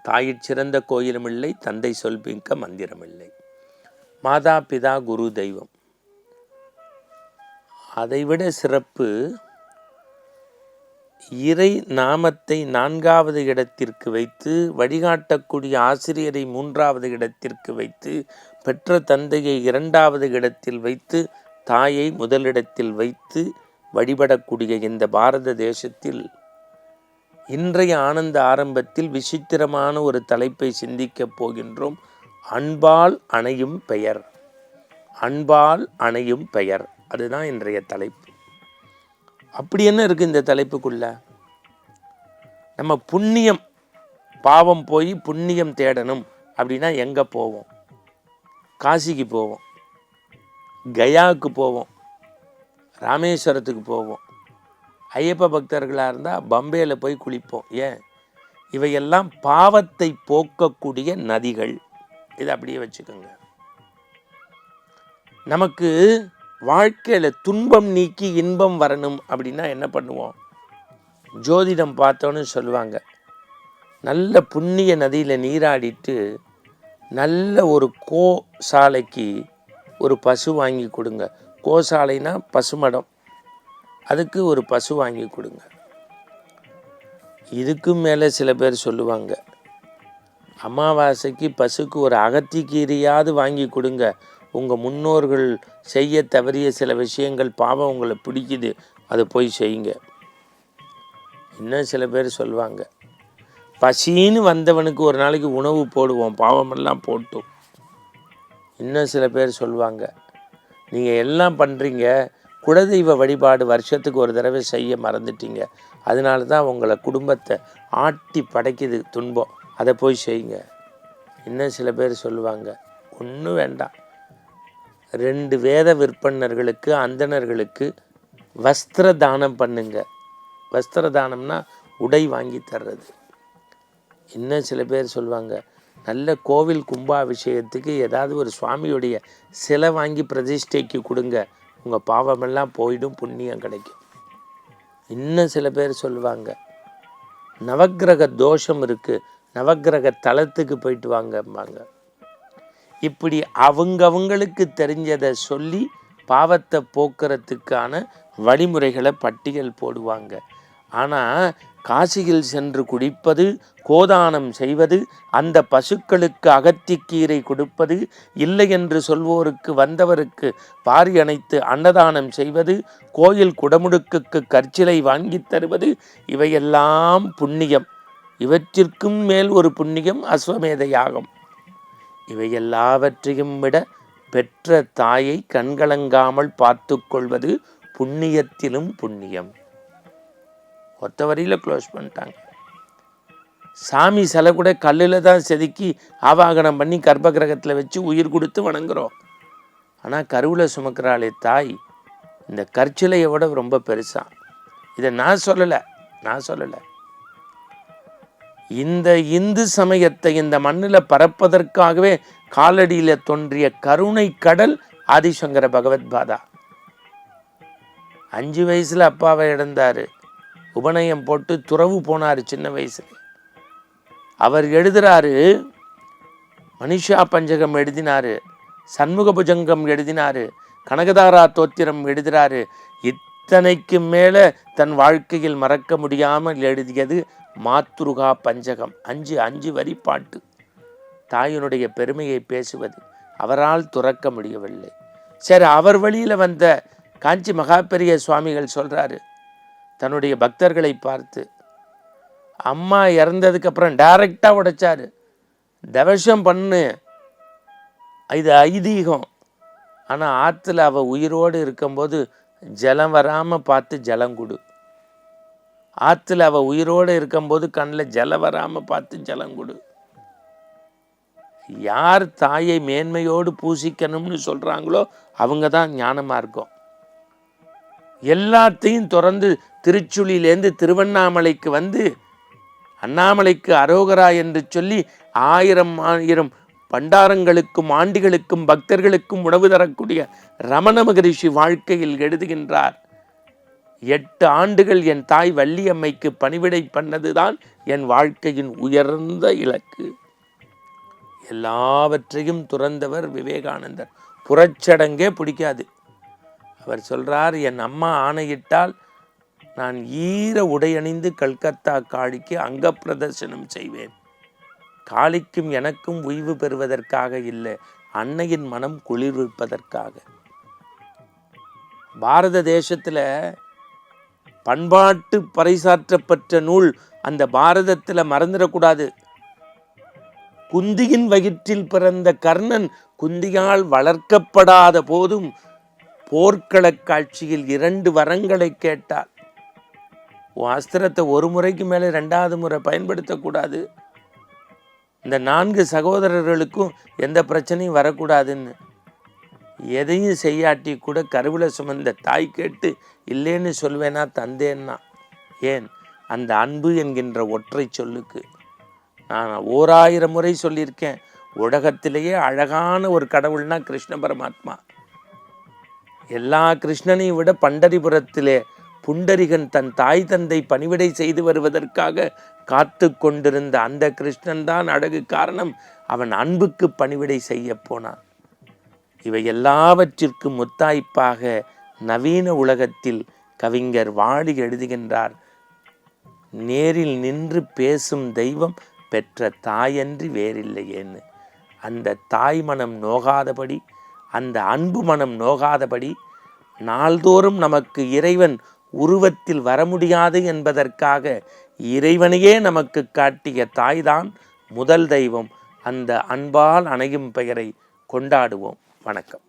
தாயிற் சிறந்த கோயிலும் இல்லை, தந்தை சொல்பிக்க மந்திரம் இல்லை. மாதா பிதா குரு தெய்வம். அதைவிட சிறப்பு, இறை நாமத்தை 4வது இடத்திற்கு வைத்து, வழிகாட்டக்கூடிய ஆசிரியரை 3வது இடத்திற்கு வைத்து, பெற்ற தந்தையை 2வது இடத்தில் வைத்து, தாயை முதலிடத்தில் வைத்து வழிபடக்கூடிய இந்த பாரத தேசத்தில் இன்றைய ஆனந்த ஆரம்பத்தில் விசித்திரமான ஒரு தலைப்பை சிந்திக்கப் போகின்றோம். அன்பால் அணையும் பெயர். அன்பால் அணையும் பெயர், அதுதான் இன்றைய தலைப்பு. அப்படி என்ன இருக்கு இந்த தலைப்புக்குள்ள? நம்ம புண்ணியம், பாவம் போய் புண்ணியம் தேடணும் அப்படின்னா எங்க போவோம்? காசிக்கு போவோம், கயாவுக்கு போவோம், ராமேஸ்வரத்துக்கு போவோம். ஐயப்ப பக்தர்களாக இருந்தால் பம்பையில் போய் குளிப்போம். ஏன்? இவையெல்லாம் பாவத்தை போக்கக்கூடிய நதிகள். இதை அப்படியே வச்சுக்கோங்க. நமக்கு வாழ்க்கையில் துன்பம் நீக்கி இன்பம் வரணும் அப்படின்னா என்ன பண்ணுவோம்? ஜோதிடம் பார்த்தோன்னு சொல்லுவாங்க, நல்ல புண்ணிய நதியில் நீராடிட்டு நல்ல ஒரு கோசாலைக்கு ஒரு பசு வாங்கி கொடுங்க. கோசாலைனா பசுமடம், அதுக்கு ஒரு பசு வாங்கி கொடுங்க. இதுக்கும் மேலே சில பேர் சொல்லுவாங்க, அமாவாசைக்கு பசுக்கு ஒரு அகத்திக்கீரையாவது வாங்கி கொடுங்க. உங்கள் முன்னோர்கள் செய்ய தவறிய சில விஷயங்கள், பாவம் உங்களை பிடிக்குது, அதை போய் செய்யுங்க. இன்னும் சில பேர் சொல்லுவாங்க, பசின்னு வந்தவனுக்கு ஒரு நாளைக்கு உணவு போடுவோம், பாவமெல்லாம் போட்டோம். இன்னும் சில பேர் சொல்லுவாங்க, நீங்கள் எல்லாம் பண்ணுறீங்க, குலதெய்வ வழிபாடு வருஷத்துக்கு ஒரு தடவை செய்ய மறந்துட்டீங்க, அதனால தான் உங்களை குடும்பத்தை ஆட்டி படைக்குது துன்பம், அதை போய் செய்யுங்க. இன்னும் சில பேர் சொல்லுவாங்க, ஒன்றும் வேண்டாம், 2 வேத விற்பனர்களுக்கு, அந்தணர்களுக்கு வஸ்திர தானம் பண்ணுங்க. வஸ்திர தானம்னா உடை வாங்கி தர்றது. இன்னும் சில பேர் சொல்லுவாங்க, நல்ல கோவில் கும்பாபிஷேகத்துக்கு ஏதாவது ஒரு சுவாமியுடைய சிலை வாங்கி பிரதிஷ்டைக்கு கொடுங்க, உங்கள் பாவமெல்லாம் போயிடும், புண்ணியம் கிடைக்கும். இன்னும் சில பேர் சொல்லுவாங்க, நவக்கிரக தோஷம் இருக்குது, நவக்கிரக தலத்துக்கு போயிட்டு வாங்கம்பாங்க. இப்படி அவங்களுக்கு தெரிஞ்சதை சொல்லி பாவத்தை போக்குறதுக்கான வழிமுறைகளை பட்டியல் போடுவாங்க. ஆனால் காசியில் சென்று குடிப்பது, கோதானம் செய்வது, அந்த பசுக்களுக்கு அகத்திக்கீரை கொடுப்பது, இல்லை என்று சொல்வோருக்கு வந்தவருக்கு பாரி அணைத்து அன்னதானம் செய்வது, கோயில் குடமுடுக்குக்கு கற்சிலை வாங்கி தருவது, இவையெல்லாம் புண்ணியம். இவற்றிற்கும் மேல் ஒரு புண்ணியம் அஸ்வமேத யாகம். இவையெல்லாவற்றையும் விட பெற்ற தாயை கண்கலங்காமல் பார்த்து கொள்வது புண்ணியத்திலும் புண்ணியம். ஒத்த வரியில் க்ளோஸ் பண்ணிட்டாங்க. சாமி சிலை கூட கல்லில் தான் செதுக்கி ஆவாகனம் பண்ணி கர்ப்ப கிரகத்தில் வச்சு உயிர் கொடுத்து வணங்குறோம். ஆனால் கருவில் சுமக்கிறாளே தாய், இந்த கற்சிலையை விட ரொம்ப பெருசா. இதை நான் சொல்லலை. இந்த இந்து சமயத்தை இந்த மண்ணில் பரப்பதற்காகவே காலடியில் தோன்றிய கருணை கடல் ஆதிசங்கர பகவத் பாதா. 5 வயசுல அப்பாவை இழந்தாரு, உபநயம் போட்டு துறவு போனார் சின்ன வயசுல. அவர் எழுதுறாரு, மனிஷா பஞ்சகம் எழுதினாரு, சண்முக புஜங்கம் எழுதினாரு, கனகதாரா தோத்திரம் எழுதுறாரு. இத்தனைக்கு மேலே தன் வாழ்க்கையில் மறக்க முடியாமல் எழுதியது மாத்ருகா பஞ்சகம். 5 வரி பாட்டு. தாயினுடைய பெருமையை பேசுவது அவரால் துறக்க முடியவில்லை. சரி, அவர் வழியில் வந்த காஞ்சி மகாபெரிய சுவாமிகள் சொல்றாரு, தன்னுடைய பக்தர்களை பார்த்து, அம்மா இறந்ததுக்கு அப்புறம் டைரக்டாக உடைச்சாரு, தவசம் பண்ணு, இது ஐதீகம். ஆனால் ஆற்றுல அவள் உயிரோடு இருக்கும்போது ஜலம் வராமல் பார்த்து ஜலம் கொடு. ஆற்றுல அவள் உயிரோடு இருக்கும்போது கண்ணில் ஜலம் வராமல் பார்த்து ஜலம் கொடு. யார் தாயை மேன்மையோடு பூசிக்கணும்னு சொல்கிறாங்களோ அவங்க தான் ஞானமாக இருக்கும். எல்லாத்தையும் திறந்து திருச்சுழியிலேருந்து திருவண்ணாமலைக்கு வந்து அண்ணாமலைக்கு அரோகரா என்று சொல்லி 1000 பண்டாரங்களுக்கும் ஆண்டிகளுக்கும் பக்தர்களுக்கும் உணவு தரக்கூடிய ரமண மகரிஷி வாழ்க்கையில் எழுதுகின்றார், 8 ஆண்டுகள் என் தாய் வள்ளியம்மைக்கு பணிவிடை பண்ணதுதான் என் வாழ்க்கையின் உயர்ந்த இலக்கு. எல்லாவற்றையும் துறந்தவர் விவேகானந்தர். புறச்சடங்கே பிடிக்காது. அவர் சொல்றார், என் அம்மா ஆணையிட்டால் நான் ஈர உடையணிந்து கல்கத்தா காளிக்கு அங்க பிரதர்சனம் செய்வேன். காளிக்கும் எனக்கும் ஓய்வு பெறுவதற்காக இல்லை, அன்னையின் மனம் குளிர்விப்பதற்காக. பாரத தேசத்துல பண்பாட்டு பறைசாற்றப்பட்ட நூல் அந்த பாரதத்துல மறந்துடக்கூடாது. குந்தியின் வயிற்றில் பிறந்த கர்ணன் குந்தியால் வளர்க்கப்படாத போதும் போர்க்களக் காட்சியில் 2 வரங்களை கேட்டார். அஸ்திரத்தை ஒரு முறைக்கு மேலே 2வது முறை பயன்படுத்தக்கூடாது, இந்த 4 சகோதரர்களுக்கும் எந்த பிரச்சனையும் வரக்கூடாதுன்னு. எதையும் செய்யாட்டி கூட கருவில் சுமந்த தாய் கேட்டு இல்லைன்னு சொல்வேனா தந்தேன்னா. ஏன்? அந்த அன்பு என்கின்ற ஒற்றை சொல்லுக்கு. நான் 1000 முறை சொல்லியிருக்கேன், உலகத்திலேயே அழகான ஒரு கடவுள்னா கிருஷ்ண பரமாத்மா. எல்லா கிருஷ்ணனையும் விட பண்டரிபுரத்திலே புண்டரிகன் தன் தாய் தந்தை பணிவிடை செய்து வருவதற்காக காத்து கொண்டிருந்த அந்த கிருஷ்ணன் தான் அழகு. காரணம், அவன் அன்புக்கு பணிவிடை செய்ய போனான். இவை எல்லாவற்றிற்கும் முத்தாய்ப்பாக நவீன உலகத்தில் கவிஞர் வாலி எழுதுகின்றார், நேரில் நின்று பேசும் தெய்வம் பெற்ற தாயன்றி வேறில்லையேன்னு. அந்த தாய் மனம் நோகாதபடி, அந்த அன்பு மனம் நோகாதபடி நாள்தோறும் நமக்கு இறைவன் உருவத்தில் வர முடியாது என்பதற்காக இறைவனையே நமக்கு காட்டிய தாய்தான் முதல் தெய்வம். அந்த அன்பால் அணையும் பெயரை கொண்டாடுவோம். வணக்கம்.